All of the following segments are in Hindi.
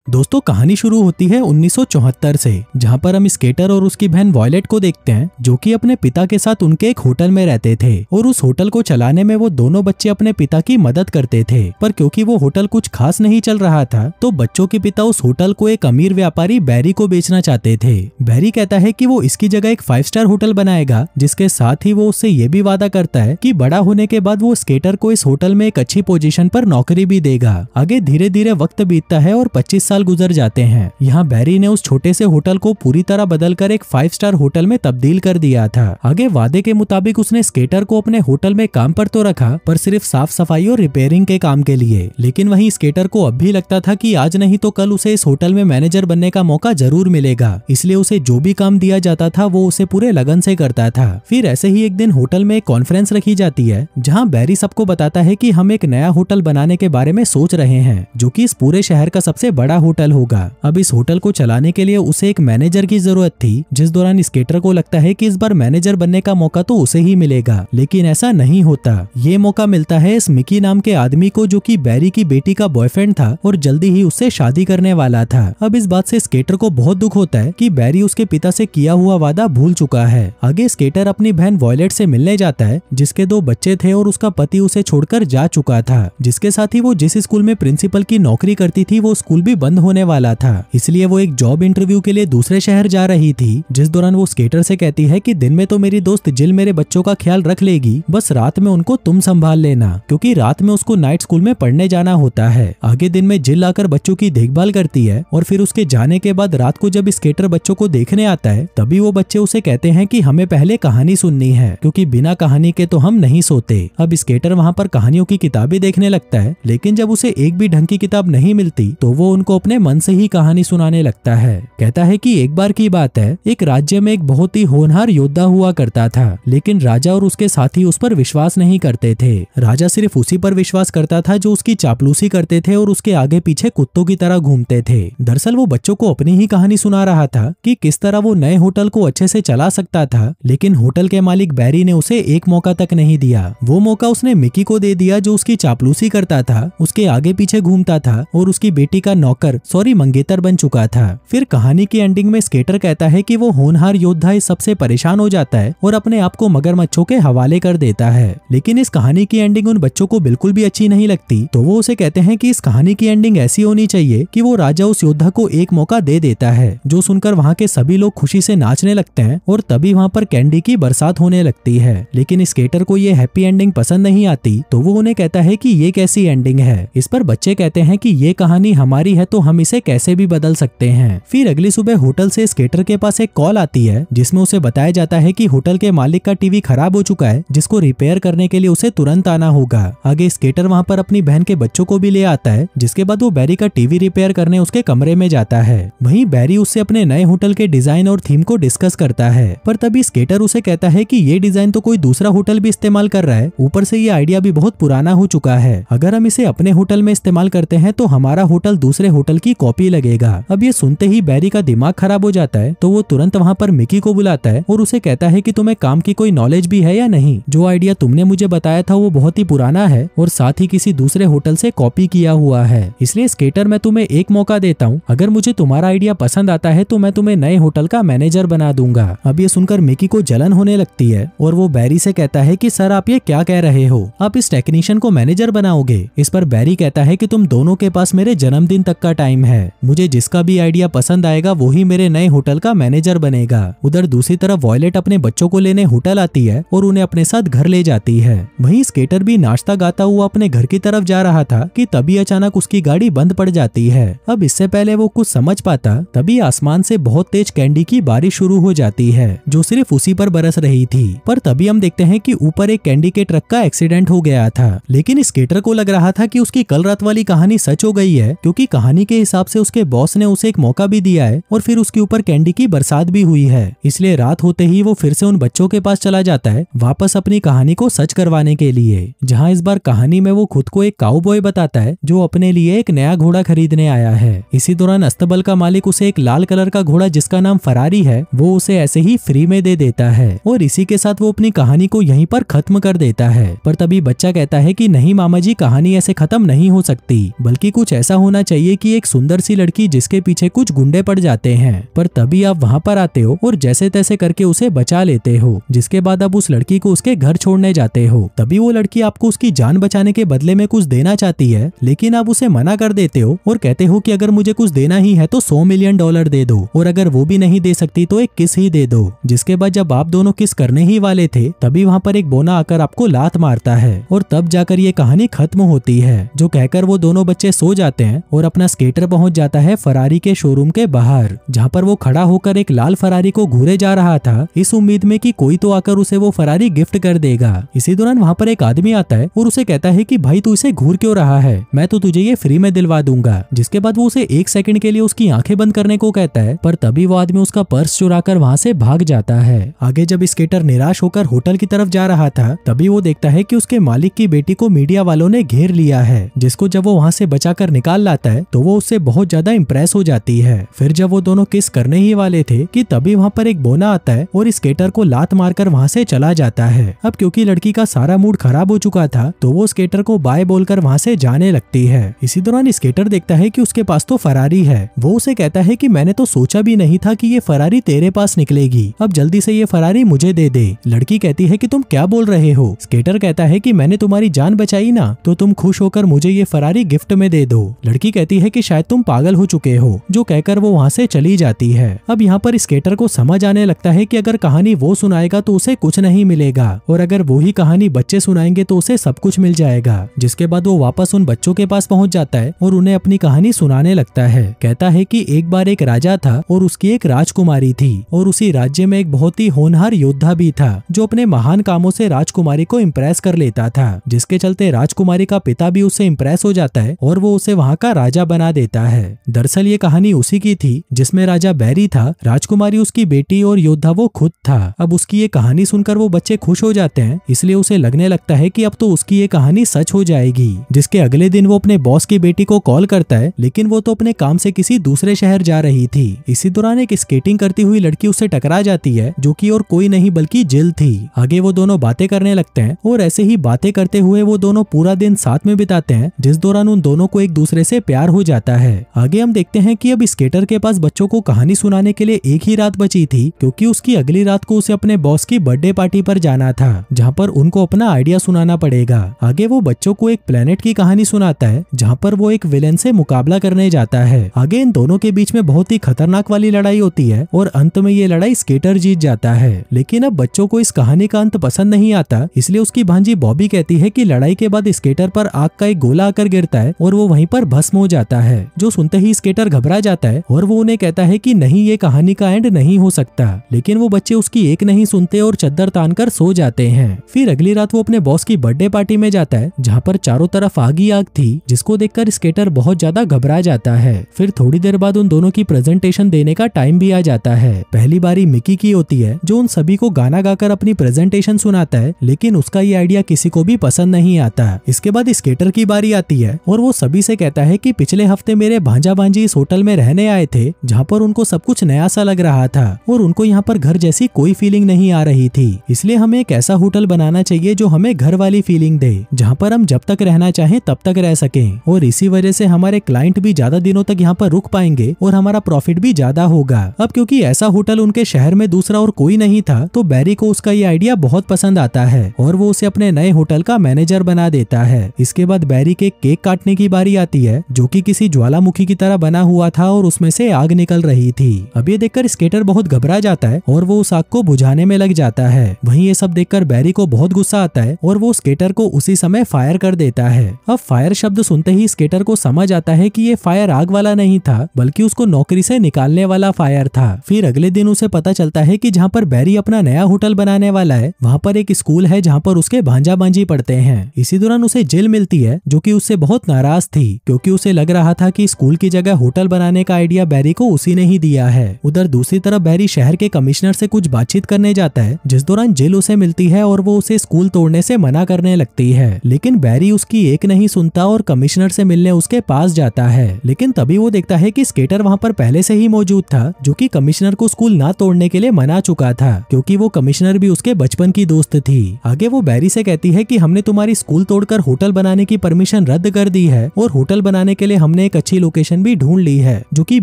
दोस्तों कहानी शुरू होती है 1974 से, जहां पर हम स्केटर और उसकी बहन वॉयलेट को देखते हैं, जो कि अपने पिता के साथ उनके एक होटल में रहते थे और उस होटल को चलाने में वो दोनों बच्चे अपने पिता की मदद करते थे। पर क्योंकि वो होटल कुछ खास नहीं चल रहा था, तो बच्चों के पिता उस होटल को एक अमीर व्यापारी बैरी को बेचना चाहते थे। बैरी कहता है कि वो इसकी जगह एक 5 स्टार होटल बनाएगा, जिसके साथ ही वो उससे ये भी वादा करता है कि बड़ा होने के बाद वो स्केटर को इस होटल में एक अच्छी पोजीशन पर नौकरी भी देगा। आगे धीरे धीरे वक्त बीतता है और 25 साल गुजर जाते हैं। यहाँ बैरी ने उस छोटे से होटल को पूरी तरह बदलकर एक 5 स्टार होटल में तब्दील कर दिया था। आगे वादे के मुताबिक उसने स्केटर को अपने होटल में काम पर तो रखा, पर सिर्फ साफ सफाई और रिपेयरिंग के काम के लिए। लेकिन वहीं स्केटर को अब भी लगता था कि आज नहीं तो कल उसे इस होटल में मैनेजर बनने का मौका जरूर मिलेगा, इसलिए उसे जो भी काम दिया जाता था वो उसे पूरे लगन से करता था। फिर ऐसे ही एक दिन होटल में एक कॉन्फ्रेंस रखी जाती है, जहाँ बैरी सबको बताता है कि हम एक नया होटल बनाने के बारे में सोच रहे हैं, जो कि इस पूरे शहर का सबसे बड़ा होटल होगा। अब इस होटल को चलाने के लिए उसे एक मैनेजर की जरूरत थी, जिस दौरान स्केटर को लगता है कि इस बार मैनेजर बनने का मौका तो उसे ही मिलेगा, लेकिन ऐसा नहीं होता। ये मौका मिलता है इस मिकी नाम के आदमी को, जो कि बैरी की बेटी का बॉयफ्रेंड था और जल्दी ही उससे शादी करने वाला था। अब इस बात से स्केटर को बहुत दुख होता है कि बैरी उसके पिता से किया हुआ वादा भूल चुका है। आगे स्केटर अपनी बहन वॉयलेट से मिलने जाता है, जिसके 2 बच्चे थे और उसका पति उसे छोड़कर जा चुका था, जिसके साथ ही वो जिस स्कूल में प्रिंसिपल की नौकरी करती थी वो स्कूल भी बंद होने वाला था। इसलिए वो एक जॉब इंटरव्यू के लिए दूसरे शहर जा रही थी, जिस दौरान वो स्केटर से कहती है कि दिन में तो मेरी दोस्त जिल मेरे बच्चों का ख्याल रख लेगी, बस रात में उनको तुम संभाल लेना, क्योंकि रात में उसको नाइट स्कूल में पढ़ने जाना होता है। आगे दिन में जिल आकर बच्चों की देखभाल करती है और फिर उसके जाने के बाद रात को जब स्केटर बच्चों को देखने आता है, तभी वो बच्चे उसे कहते हैं कि हमें पहले कहानी सुननी है, क्योंकि बिना कहानी के तो हम नहीं सोते। अब स्केटर वहाँ पर कहानियों की किताबें देखने लगता है, लेकिन जब उसे एक भी ढंग की किताब नहीं मिलती तो वो उनको अपने मन से ही कहानी सुनाने लगता है। कहता है कि एक बार की बात है, एक राज्य में एक बहुत ही होनहार योद्धा हुआ करता था, लेकिन राजा और उसके साथी उस पर विश्वास नहीं करते थे। राजा सिर्फ उसी पर विश्वास करता था जो उसकी चापलूसी करते थे और उसके आगे पीछे कुत्तों की तरह घूमते थे। दरअसल वो बच्चों को अपनी ही कहानी सुना रहा था कि किस तरह वो नए होटल को अच्छे से चला सकता था, लेकिन होटल के मालिक बैरी ने उसे एक मौका तक नहीं दिया। वो मौका उसने मिकी को दे दिया, जो उसकी चापलूसी करता था, उसके आगे पीछे घूमता था और उसकी बेटी का नौकर मंगेतर बन चुका था। फिर कहानी की एंडिंग में स्केटर कहता है कि वो होनहार योद्धा इस सबसे परेशान हो जाता है और अपने आप को मगरमच्छों के हवाले कर देता है। लेकिन इस कहानी की एंडिंग उन बच्चों को बिल्कुल भी अच्छी नहीं लगती, तो वो उसे कहते हैं कि इस कहानी की एंडिंग ऐसी होनी चाहिए कि वो राजा उस योद्धा को एक मौका दे देता है, जो सुनकर वहाँ के सभी लोग खुशी से नाचने लगते हैं और तभी वहाँ पर कैंडी की बरसात होने लगती है। लेकिन स्केटर को ये हैप्पी एंडिंग पसंद नहीं आती, तो वो उन्हें कहता है कि ये कैसी एंडिंग है। इस पर बच्चे कहते हैं कि ये कहानी हमारी है तो हम इसे कैसे भी बदल सकते हैं। फिर अगली सुबह होटल से स्केटर के पास एक कॉल आती है, जिसमें उसे बताया जाता है कि होटल के मालिक का टीवी खराब हो चुका है, जिसको रिपेयर करने के लिए उसे तुरंत आना होगा। आगे स्केटर वहाँ पर अपनी बहन के बच्चों को भी ले आता है, जिसके बाद वो बैरी का टीवी रिपेयर करने उसके कमरे में जाता है। वहीं बैरी उससे अपने नए होटल के डिजाइन और थीम को डिस्कस करता है, पर तभी स्केटर उसे कहता है कि ये डिजाइन तो कोई दूसरा होटल भी इस्तेमाल कर रहा है, ऊपर से ये आइडिया भी बहुत पुराना हो चुका है। अगर हम इसे अपने होटल में इस्तेमाल करते हैं तो हमारा होटल दूसरे होटल की कॉपी लगेगा। अब ये सुनते ही बैरी का दिमाग खराब हो जाता है, तो वो तुरंत वहाँ पर मिकी को बुलाता है और उसे कहता है कि तुम्हें काम की कोई नॉलेज भी है या नहीं। जो आइडिया तुमने मुझे बताया था वो बहुत ही पुराना है और साथ ही किसी दूसरे होटल से कॉपी किया हुआ है, इसलिए स्केटर मैं तुम्हें एक मौका देता हूँ। अगर मुझे तुम्हारा आइडिया पसंद आता है तो मैं तुम्हें नए होटल का मैनेजर बना दूंगा। अब ये सुनकर मिकी को जलन होने लगती है और वो बैरी से कहता है कि सर आप ये क्या कह रहे हो, आप इस टेक्नीशियन को मैनेजर बनाओगे। इस पर बैरी कहता है कि तुम दोनों के पास मेरे जन्मदिन तक का टाइम है, मुझे जिसका भी आइडिया पसंद आएगा वही मेरे नए होटल का मैनेजर बनेगा। उधर दूसरी तरफ वॉयलेट अपने बच्चों को लेने होटल आती है और उन्हें अपने साथ घर ले जाती है। वहीं स्केटर भी नाश्ता गाता हुआ अपने घर की तरफ जा रहा था कि तभी अचानक उसकी गाड़ी बंद पड़ जाती है। अब इससे पहले वो कुछ समझ पाता, तभी आसमान से बहुत तेज कैंडी की बारिश शुरू हो जाती है, जो सिर्फ उसी पर बरस रही थी। पर तभी हम देखते हैं कि ऊपर एक कैंडी के ट्रक का एक्सीडेंट हो गया था, लेकिन स्केटर को लग रहा था कि उसकी कल रात वाली कहानी सच हो गई है, क्योंकि कहानी के हिसाब से उसके बॉस ने उसे एक मौका भी दिया है और फिर उसके ऊपर कैंडी की बरसात भी हुई है। इसलिए रात होते ही वो फिर से उन बच्चों के पास चला जाता है, वापस अपनी कहानी को सच करवाने के लिए, जहाँ इस बार कहानी में वो खुद को एक काउबॉय बताता है जो अपने लिए एक नया घोड़ा खरीदने आया है। इसी दौरान अस्तबल का मालिक उसे एक लाल कलर का घोड़ा जिसका नाम फरारी है वो उसे ऐसे ही फ्री में दे देता है और इसी के साथ वो अपनी कहानी को यहीं पर खत्म कर देता है। पर तभी बच्चा कहता है कि नहीं मामा जी, कहानी ऐसे खत्म नहीं हो सकती, बल्कि कुछ ऐसा होना चाहिए कि एक सुंदर सी लड़की जिसके पीछे कुछ गुंडे पड़ जाते हैं, पर तभी आप वहाँ पर आते हो और जैसे तैसे करके उसे बचा लेते हो, जिसके बाद अब उस लड़की को उसके घर छोड़ने जाते हो। तभी वो लड़की आपको उसकी जान बचाने के बदले में कुछ देना चाहती है, लेकिन आप उसे मना कर देते हो और कहते हो कि अगर मुझे कुछ देना ही है तो $100 मिलियन दे दो, और अगर वो भी नहीं दे सकती तो एक किस ही दे दो। जिसके बाद जब आप दोनों किस करने ही वाले थे तभी वहाँ पर एक बोना आकर आपको लात मारता है और तब जाकर ये कहानी खत्म होती है, जो कहकर वो दोनों बच्चे सो जाते हैं और अपना स्केटर पहुंच जाता है फरारी के शोरूम के बाहर, जहाँ पर वो खड़ा होकर एक लाल फरारी को घूरे जा रहा था, इस उम्मीद में कि कोई तो आकर उसे वो फरारी गिफ्ट कर देगा। इसी दौरान वहाँ पर एक आदमी आता है और उसे कहता है कि भाई तू इसे घूर क्यों रहा है, मैं तो तुझे ये फ्री में दिलवा दूंगा। जिसके बाद वो उसे 1 सेकंड के लिए उसकी आंखें बंद करने को कहता है, पर तभी वो आदमी उसका पर्स चुराकर वहाँ से भाग जाता है। आगे जब स्केटर निराश होकर होटल की तरफ जा रहा था तभी वो देखता है कि उसके मालिक की बेटी को मीडिया वालों ने घेर लिया है, जिसको जब वो वहाँ से बचाकर निकाल लाता है तो वो उससे बहुत ज्यादा इम्प्रेस हो जाती है। फिर जब वो दोनों किस करने ही वाले थे कि तभी वहाँ पर एक बोना आता है और स्केटर को लात मारकर वहाँ से चला जाता है। अब क्योंकि लड़की का सारा मूड खराब हो चुका था तो वो स्केटर को बाय बोलकर वहाँ से जाने लगती है। इसी दौरान स्केटर देखता है कि उसके पास तो फरारी है। वो उसे कहता है कि मैंने तो सोचा भी नहीं था कि ये फरारी तेरे पास निकलेगी, अब जल्दी से ये फरारी मुझे दे दे। लड़की कहती है कि तुम क्या बोल रहे हो। स्केटर कहता है कि मैंने तुम्हारी जान बचाई ना, तो तुम खुश होकर मुझे ये फरारी गिफ्ट में दे दो। लड़की कहती है कि शायद तुम पागल हो चुके हो, जो कहकर वो वहाँ से चली जाती है। अब यहाँ पर स्केटर को समझ आने लगता है कि अगर कहानी वो सुनाएगा तो उसे कुछ नहीं मिलेगा, और अगर वो ही कहानी बच्चे सुनाएंगे तो उसे सब कुछ मिल जाएगा। जिसके बाद वो वापस उन बच्चों के पास पहुँच जाता है और उन्हें अपनी कहानी सुनाने लगता है। कहता है कि एक बार एक राजा था और उसकी एक राजकुमारी थी, और उसी राज्य में एक बहुत ही होनहार योद्धा भी था जो अपने महान कामों से राजकुमारी को इम्प्रेस कर लेता था, जिसके चलते राजकुमारी का पिता भी उससे इम्प्रेस हो जाता है और वो उसे वहाँ का राजा बना देता है। दरअसल ये कहानी उसी की थी जिसमें राजा बैरी था, राजकुमारी उसकी बेटी और योद्धा वो खुद था। अब उसकी ये कहानी सुनकर वो बच्चे खुश हो जाते हैं, इसलिए उसे लगने लगता है कि अब तो उसकी ये कहानी सच हो जाएगी। जिसके अगले दिन वो अपने बॉस की बेटी को कॉल करता है, लेकिन वो तो अपने काम से किसी दूसरे शहर जा रही थी। इसी दौरान एक स्केटिंग करती हुई लड़की उससे टकरा जाती है, जो कि और कोई नहीं बल्कि जिल थी। आगे वो दोनों बातें करने लगते हैं और ऐसे ही बातें करते हुए वो दोनों पूरा दिन साथ में बिताते हैं, जिस दौरान उन दोनों को एक दूसरे से प्यार हो जाता है। आगे हम देखते हैं कि अब स्केटर के पास बच्चों को कहानी सुनाने के लिए एक ही रात बची थी, क्योंकि उसकी अगली रात को उसे अपने बॉस की बर्थडे पार्टी पर जाना था, जहाँ पर उनको अपना आइडिया सुनाना पड़ेगा। आगे वो बच्चों को एक प्लेनेट की कहानी सुनाता है, जहाँ पर वो एक विलेन से मुकाबला करने जाता है। आगे इन दोनों के बीच में बहुत ही खतरनाक वाली लड़ाई होती है और अंत में ये लड़ाई स्केटर जीत जाता है। लेकिन अब बच्चों को इस कहानी का अंत पसंद नहीं आता, इसलिए उसकी भांजी बॉबी कहती है कि लड़ाई के बाद स्केटर पर आग का एक गोला आकर गिरता है और वो वहीं पर भस्म हो जाता है, जो सुनते ही स्केटर घबरा जाता है और वो उन्हें कहता है कि नहीं, ये कहानी का एंड नहीं हो सकता। लेकिन वो बच्चे उसकी एक नहीं सुनते और चद्दर तानकर सो जाते हैं। फिर अगली रात वो अपने बॉस की बर्थडे पार्टी में जाता है, जहाँ पर चारों तरफ आग ही आग थी, जिसको देखकर स्केटर बहुत ज्यादा घबरा जाता है। फिर थोड़ी देर बाद उन दोनों की प्रेजेंटेशन देने का टाइम भी आ जाता है। पहली बारी मिकी की होती है, जो उन सभी को गाना गाकर अपनी प्रेजेंटेशन सुनाता है, लेकिन उसका ये आइडिया किसी को भी पसंद नहीं आता। इसके बाद स्केटर की बारी आती है और वो सभी से कहता है कि पिछले हफ्ते मेरे भांजा भांजी इस होटल में रहने आए थे, जहाँ पर उनको सब कुछ नया सा लग रहा था और उनको यहाँ पर घर जैसी कोई फीलिंग नहीं आ रही थी। इसलिए हमें एक ऐसा होटल बनाना चाहिए जो हमें घर वाली फीलिंग दे, जहाँ पर हम जब तक रहना चाहें तब तक रह सकें, और इसी वजह से हमारे क्लाइंट भी ज्यादा दिनों तक यहाँ पर रुक पाएंगे और हमारा प्रॉफिट भी ज्यादा होगा। अब क्योंकि ऐसा होटल उनके शहर में दूसरा और कोई नहीं था, तो बैरी को उसका ये आइडिया बहुत पसंद आता है और वो उसे अपने नए होटल का मैनेजर बना देता है। इसके बाद बैरी के केक काटने की बारी आती है, जो कि किसी ज्वालामुखी की तरह बना हुआ था और उसमें से आग निकल रही थी। अब ये देखकर स्केटर बहुत घबरा जाता है और वो उस आग को बुझाने में लग जाता है। वहीं ये सब देखकर बैरी को बहुत गुस्सा आता है और वो स्केटर को उसी समय फायर कर देता है। अब फायर शब्द सुनते ही स्केटर को समझ आता है कि ये फायर आग वाला नहीं था, बल्कि उसको नौकरी से निकालने वाला फायर था। फिर अगले दिन उसे पता चलता है कि जहाँ पर बैरी अपना नया होटल बनाने वाला है, वहाँ पर एक स्कूल है जहाँ पर उसके भांजा भांजी पढ़ते हैं। इसी दौरान उसे जिल मिलती है, जो कि उससे बहुत नाराज थी, क्योंकि उसे लग रहा था कि स्कूल की जगह होटल बनाने का आइडिया बैरी को उसी ने ही दिया है। उधर दूसरी तरफ बैरी शहर के कमिश्नर से कुछ बातचीत करने जाता है, जिस दौरान जिल उसे मिलती है और वो उसे स्कूल तोड़ने से मना करने लगती है। लेकिन बैरी उसकी एक नहीं सुनता और कमिश्नर से मिलने उसके पास जाता है। लेकिन तभी वो देखता है कि स्केटर वहाँ पर पहले से ही मौजूद था, जो कि कमिश्नर को स्कूल ना तोड़ने के लिए मना चुका था, क्योंकि वो कमिश्नर भी उसके बचपन की दोस्त थी। आगे वो बैरी से कहती है कि हमने तुम्हारी स्कूल तोड़कर होटल बनाने की परमिशन रद्द कर दी है और होटल बनाने के लिए हमने ने एक अच्छी लोकेशन भी ढूंढ ली है जो कि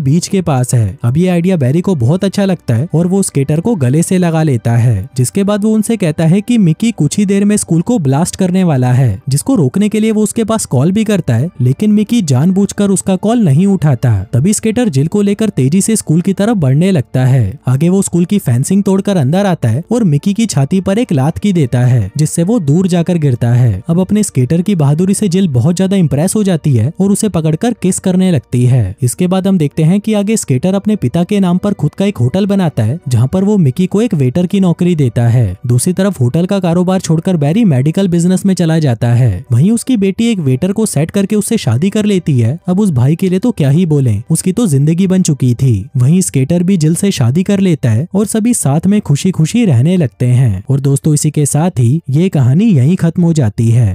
बीच के पास है। अब ये आइडिया बैरी को बहुत अच्छा लगता है और वो स्केटर को गले से लगा लेता है, जिसके बाद वो उनसे कहता है कि मिकी कुछ ही देर में स्कूल को ब्लास्ट करने वाला है, जिसको रोकने के लिए वो उसके पास कॉल भी करता है, लेकिन मिकी जानबूझकर उसका कॉल नहीं उठाता। तभी स्केटर जिल को लेकर तेजी से स्कूल की तरफ बढ़ने लगता है। आगे वो स्कूल की फेंसिंग तोड़कर अंदर आता है और मिकी की छाती पर एक लात की देता है, जिससे वो दूर जाकर गिरता है। अब अपने स्केटर की बहादुरी से जिल बहुत ज्यादा इंप्रेस हो जाती है और उसे पकड़कर किस करने लगती है। इसके बाद हम देखते हैं कि आगे स्केटर अपने पिता के नाम पर खुद का एक होटल बनाता है, जहाँ पर वो मिकी को एक वेटर की नौकरी देता है। दूसरी तरफ होटल का कारोबार छोड़कर बैरी मेडिकल बिजनेस में चला जाता है। वहीं उसकी बेटी एक वेटर को सेट करके उससे शादी कर लेती है। अब उस भाई के लिए तो क्या ही बोलें, उसकी तो जिंदगी बन चुकी थी। वहीं स्केटर भी जिल से शादी कर लेता है और सभी साथ में खुशी खुशी रहने लगते हैं। और दोस्तों, इसी के साथ ही ये कहानी यहीं खत्म हो जाती है।